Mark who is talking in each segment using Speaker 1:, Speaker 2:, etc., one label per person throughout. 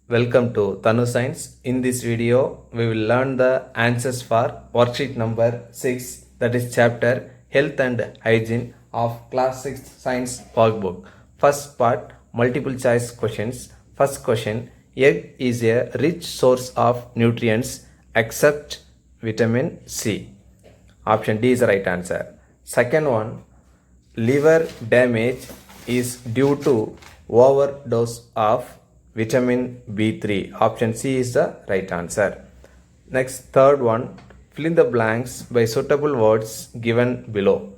Speaker 1: Welcome to Tanu Science. In this video, we will learn the answers for worksheet number 6, that is chapter Health and Hygiene of Class 6 Science Workbook. First part, multiple choice questions. First question, egg is a rich source of nutrients except vitamin C. Option D is the right answer. Second one, liver damage is due to overdose of vitamin B3. Option C is the right answer. Next, third one, fill in the blanks by suitable words given below.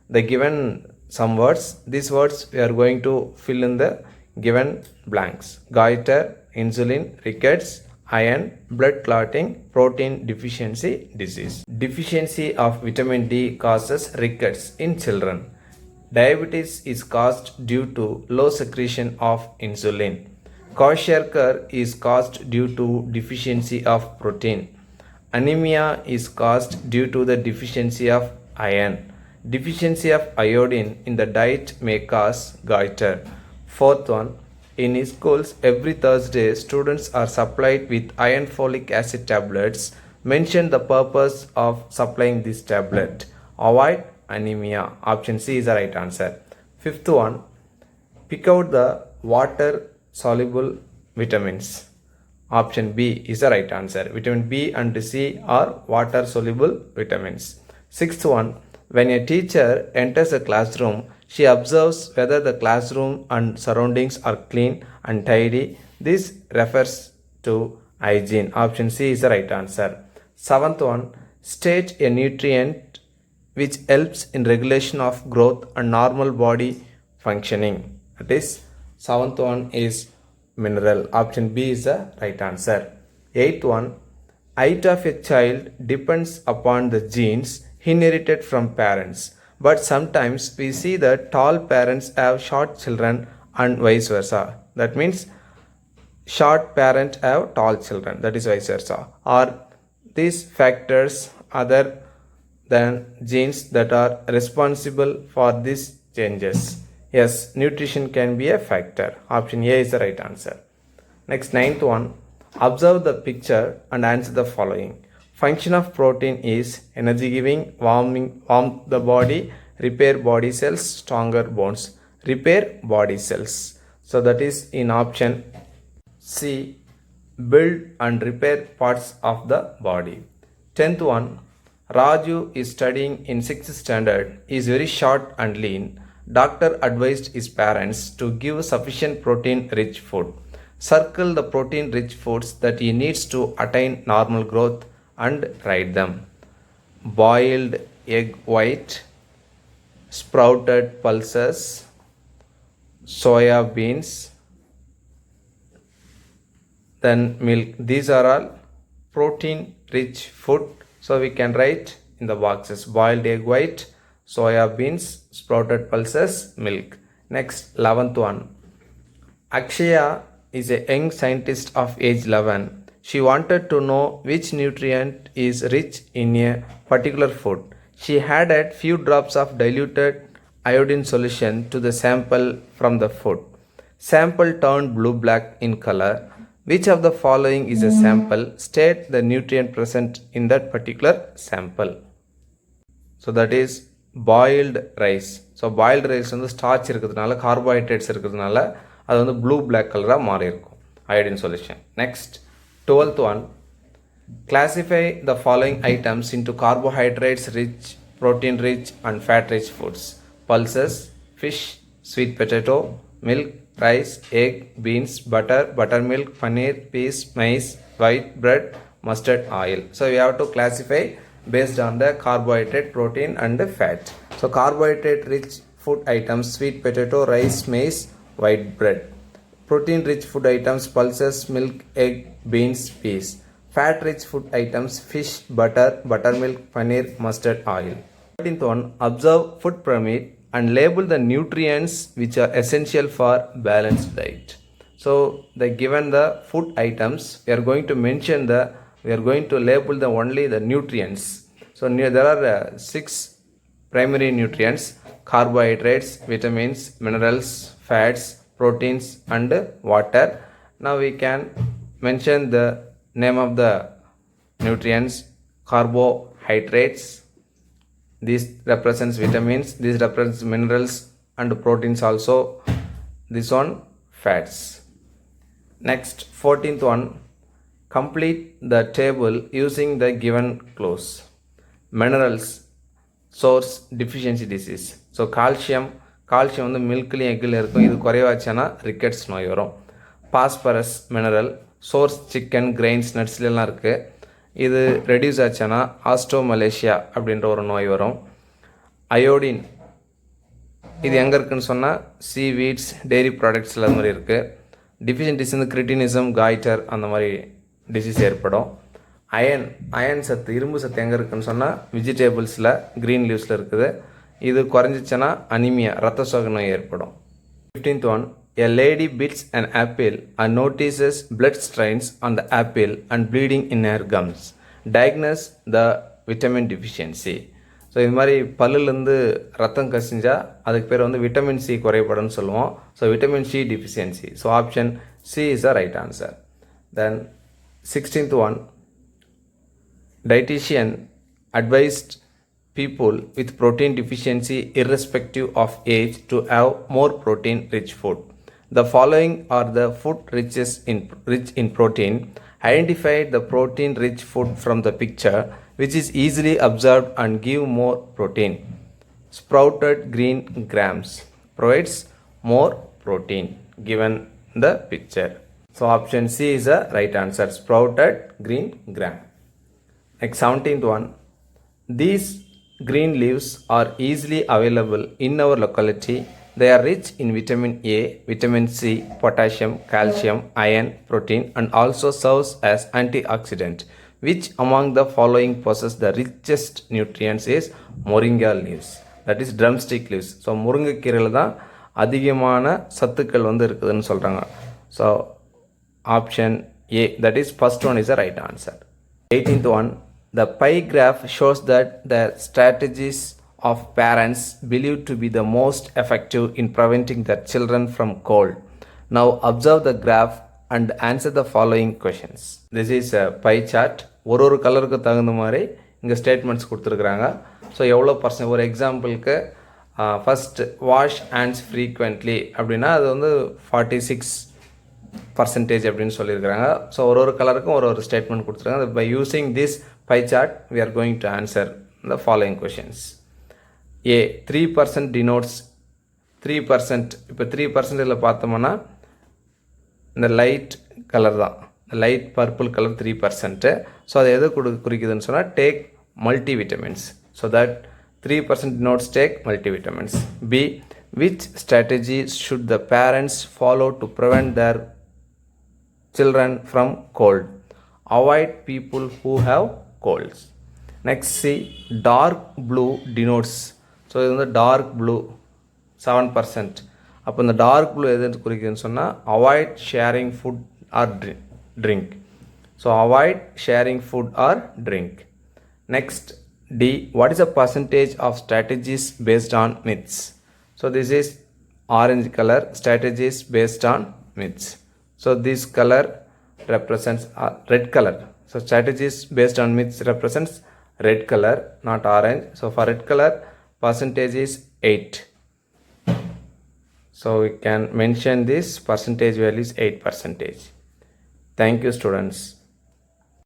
Speaker 1: The given some words, these words we are going to fill in the given blanks. Goiter, insulin, rickets, iron, blood clotting, protein deficiency disease. Deficiency of vitamin D causes rickets in children. Diabetes is caused due to low secretion of insulin. Kwashiorkor is caused due to deficiency of protein. Anemia is caused due to the deficiency of iron. Deficiency of iodine in the diet may cause goiter. Fourth one, in schools every Thursday students are supplied with iron folic acid tablets. Mention the purpose of supplying this tablet. Avoid anemia. Option C is the right answer. Fifth one, pick out the water soluble vitamins. Option B is the right answer. Vitamin B and C are water soluble vitamins. Sixth one, when a teacher enters a classroom, she observes whether the classroom and surroundings are clean and tidy. This refers to hygiene. Option C is the right answer. Seventh one, state a nutrient which helps in regulation of growth and normal body functioning. That is, seventh one is mineral. Option B is the right answer. Eighth one, height of a child depends upon the genes inherited from parents. But sometimes we see that tall parents have short children and vice versa. That means short parents have tall children. That is vice versa. Are these factors other than genes that are responsible for these changes? Yes, nutrition can be a factor. Option A is the right answer. Next, ninth one, observe the picture and answer the following. Function of protein is energy giving, warm the body, repair body cells, stronger bones. Repair body cells. So that is in option C, build and repair parts of the body. 10th one, Raju is studying in 6th standard, is very short and lean. Doctor advised his parents to give sufficient protein rich food. Circle the protein rich foods that he needs to attain normal growth and write them. Boiled egg white, sprouted pulses, soya beans, then milk. These are all protein rich food. So we can write in the boxes boiled egg white, soya beans, sprouted pulses, milk. Next, 11th one. Akshaya is a young scientist of age 11. She wanted to know which nutrient is rich in a particular food. She added few drops of diluted iodine solution to the sample from the food. Sample turned blue-black in color. Which of the following is a sample? State the nutrient present in that particular sample. So that is boiled rice. So boiled rice வந்து starch இருக்கிறதுனால carbohydrates இருக்கிறதுனால அது வந்து blue black கலராக மாறி இருக்கும் iodine solution. Next, 12th one, classify the following items into carbohydrates rich, protein rich and fat rich foods. Pulses, fish, sweet potato, milk, rice, egg, beans, butter, buttermilk, paneer, peas, maize, white bread, mustard oil. So we have to classify based on the carbohydrate, protein and the fat. So carbohydrate rich food items, sweet potato, rice, maize, white bread. Protein rich food items, pulses, milk, egg, beans, peas. Fat rich food items, fish, butter, buttermilk, paneer, mustard oil. 13th one, observe food pyramid and label the nutrients which are essential for balanced diet. So they given the food items, we are going to label the only the nutrients. So there are 6 primary nutrients: carbohydrates, vitamins, minerals, fats, proteins and water. Now we can mention the name of the nutrients. Carbohydrates, this represents vitamins, this represents minerals and proteins also, this one fats. Next, 14th one, complete the table using the given clues. Minerals, source, deficiency disease. So calcium வந்து மில்க்லேயும் எக்கில் இருக்கும், இது குறைவாச்சுன்னா rickets நோய் வரும். Phosphorus mineral, source chicken, grains, நட்ஸ்லாம் இருக்குது, இது ரெடியூஸ் ஆச்சுன்னா ஆஸ்ட்ரோமலேசியா அப்படின்ற ஒரு நோய் வரும். அயோடின், இது எங்கே இருக்குதுன்னு சொன்னால் சீவீட்ஸ், டெய்ரி ப்ராடக்ட்ஸில் அது மாதிரி இருக்குது. டிஃபிஷியன்டிஸ் வந்து கிரிட்டினிசம், காய்டர் அந்த மாதிரி டிசீஸ் ஏற்படும். அயன் சத்து, இரும்பு சத்து எங்கே இருக்குதுன்னு சொன்னால் வெஜிடேபிள்ஸில், க்ரீன் லீவ்ஸில் இருக்குது, இது குறைஞ்சிச்சுன்னா அனிமியா, ரத்த சோகை நோய் ஏற்படும். 15th one, a lady bits an apple and notices blood stains on the apple and bleeding in her gums. Diagnose the vitamin deficiency. So இது மாதிரி பல்லுலேருந்து ரத்தம் கசிஞ்சால் அதுக்கு பேர் வந்து விட்டமின் சி குறைபாடுன்னு சொல்லுவோம். So vitamin C deficiency. So option C is the right answer. Then 16th one, dietitian advised people with protein deficiency irrespective of age to have more protein rich food. The following are the food rich in protein. Identify the protein rich food from the picture which is easily absorbed and give more protein. Sprouted green grams provides more protein given the picture. So option C is the right answer, sprouted green gram. Next, 17th one, these green leaves are easily available in our locality. They are rich in vitamin A, vitamin C, potassium, calcium, iron, protein and also serves as antioxidant. Which among the following possess the richest nutrients is moringa leaves, that is drumstick leaves. So முருங்கைக்கீரையில் தான் அதிகமான சத்துக்கள் வந்து இருக்குதுன்னு சொல்கிறாங்க. So option A, that is first one is the right answer. 18th one, the pie graph shows that the strategies of parents believed to be the most effective in preventing their children from cold. Now observe the graph and answer the following questions. This is a pie chart. ஒரு கலருக்கு தகுந்த மாதிரி இங்கே statements கொடுத்துருக்குறாங்க. So எவ்வளோ percent, ஒரு எக்ஸாம்பிளுக்கு first wash hands frequently அப்படின்னா அது வந்து 46% அப்படின்னு சொல்லியிருக்கிறாங்க. ஸோ ஒரு கலருக்கும் ஒரு ஸ்டேட்மெண்ட் கொடுத்துருக்காங்க. By using this pie chart we are going to answer the following questions. A, 3% denotes 3%. இப்போ 3% இதில் பார்த்தோம்னா இந்த லைட் கலர் தான், லைட் பர்பிள் கலர் 3%. ஸோ அது எது குறிக்குதுன்னு சொன்னால் take multivitamins. So that 3% denotes take multivitamins. B, which strategies should the parents follow to prevent their children from cold? Avoid people who have colds. Next, C, dark blue denotes. So இது வந்து dark blue 7%. அப்போ இந்த dark blue எது குறிக்குதுன்னு சொன்னால் avoid sharing food or drink. So avoid sharing food or drink. Next, D, what is the percentage of strategies based on myths? So this is orange color, strategies based on myths. So this color represents red color. So strategies based on myths represents red color, not orange. So for red color, percentage is 8. So we can mention this percentage value is 8%. Thank you, students.